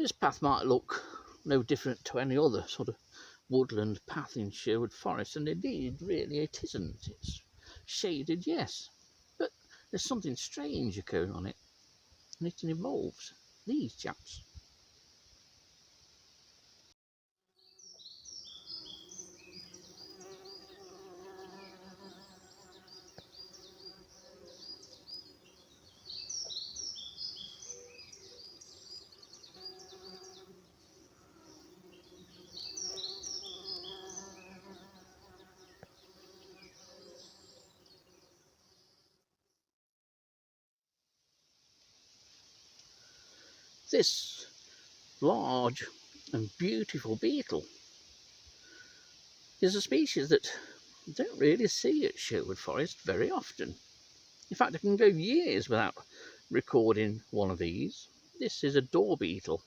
This path might look no different to any other sort of woodland path in Sherwood Forest, and indeed really it isn't. It's shaded, yes, but there's something strange occurring on it, and it involves these chaps. This large and beautiful beetle is a species that you don't really see at Sherwood Forest very often. In fact, I can go years without recording one of these. This is a door beetle.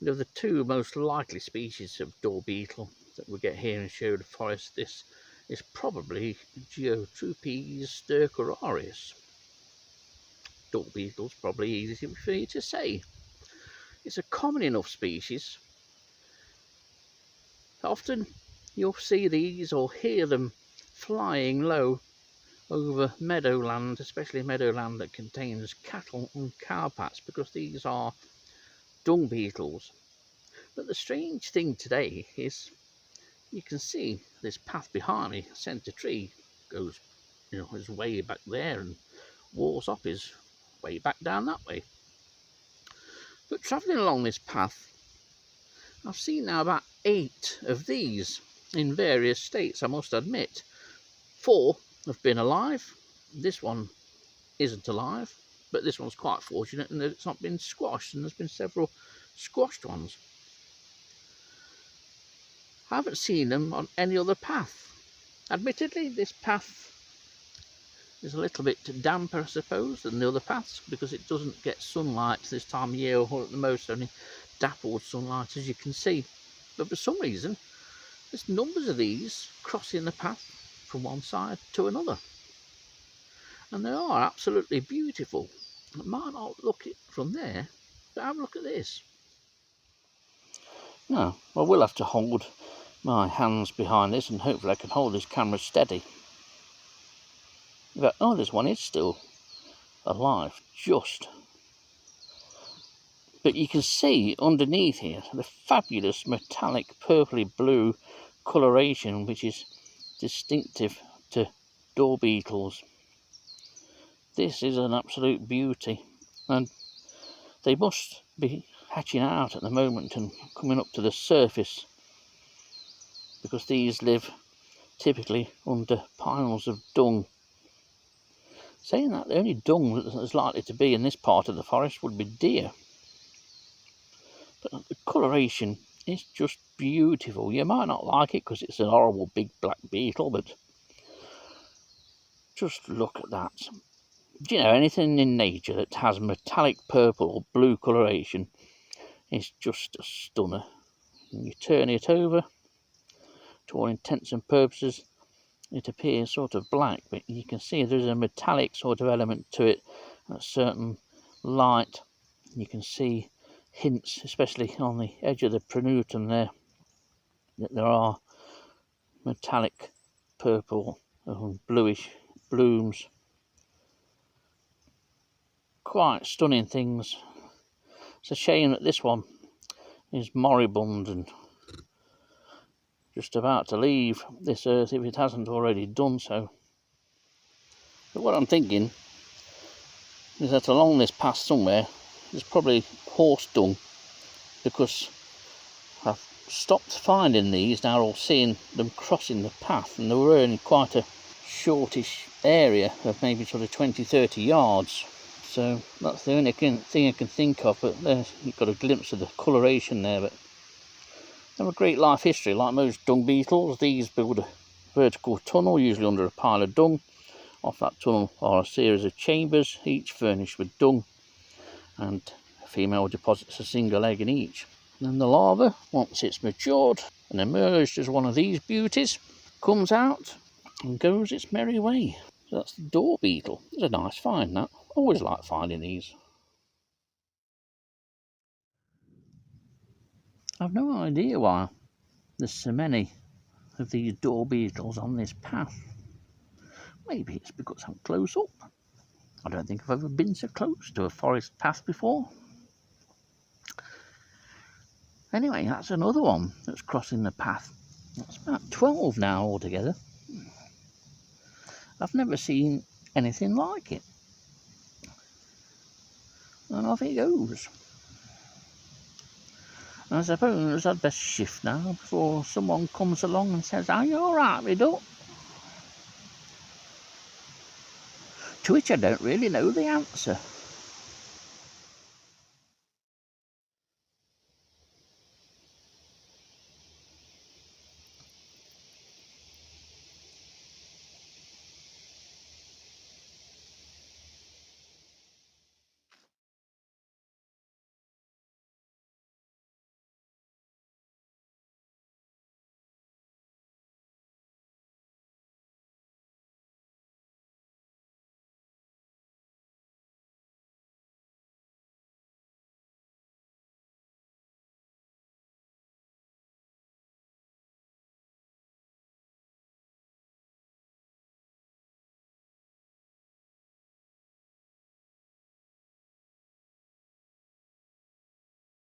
They're the two most likely species of door beetle that we get here in Sherwood Forest. This is probably Geotrupes stercorarius. Door beetle's probably easy for you to say. It's a common enough species. Often you'll see these or hear them flying low over meadowland, especially meadowland that contains cattle and cowpats, because these are dung beetles. But the strange thing today is you can see this path behind me, centre tree, goes, is way back there, and walls up is way back down that way. But travelling along this path, I've seen now about 8 of these in various states, I must admit. 4 have been alive. This one isn't alive, but this one's quite fortunate in that it's not been squashed, and there's been several squashed ones. I haven't seen them on any other path. Admittedly, this path is a little bit damper, I suppose, than the other paths, because it doesn't get sunlight this time of year, or at the most only dappled sunlight, as you can see. But for some reason, there's numbers of these crossing the path from one side to another, and they are absolutely beautiful. It might not look it from there, but have a look at this. Now, I will have to hold my hands behind this, and hopefully I can hold this camera steady. But, oh, this one is still alive, just. But you can see underneath here the fabulous metallic purpley blue coloration, which is distinctive to door beetles. This is an absolute beauty, and they must be hatching out at the moment and coming up to the surface, because these live typically under piles of dung. Saying that, the only dung that's likely to be in this part of the forest would be deer. But the coloration is just beautiful. You might not like it because it's an horrible big black beetle, but just look at that. Do you know, anything in nature that has metallic purple or blue coloration is just a stunner. And you turn it over, to all intents and purposes, it appears sort of black, but you can see there's a metallic sort of element to it at certain light. You can see hints, especially on the edge of the pronotum there, that there are metallic purple and bluish blooms. Quite stunning things. It's a shame that this one is moribund and just about to leave this earth, if it hasn't already done so. But what I'm thinking is that along this path somewhere there's probably horse dung, because I've stopped finding these now, or seeing them crossing the path, and they were in quite a shortish area of maybe sort of 20-30 yards. So that's the only thing I can think of. But there you've got a glimpse of the coloration there. But they have a great life history. Like most dung beetles, these build a vertical tunnel, usually under a pile of dung. Off that tunnel are a series of chambers, each furnished with dung, and a female deposits a single egg in each. And then the larva, once it's matured and emerged as one of these beauties, comes out and goes its merry way. So that's the door beetle. It's a nice find, that. Always like finding these. I've no idea why there's so many of these door beetles on this path. Maybe it's because I'm close up. I don't think I've ever been so close to a forest path before. Anyway, that's another one that's crossing the path. That's about 12 now altogether. I've never seen anything like it. And off it goes. I suppose I'd best shift now before someone comes along and says, "Are you alright, me duck?" To which I don't really know the answer.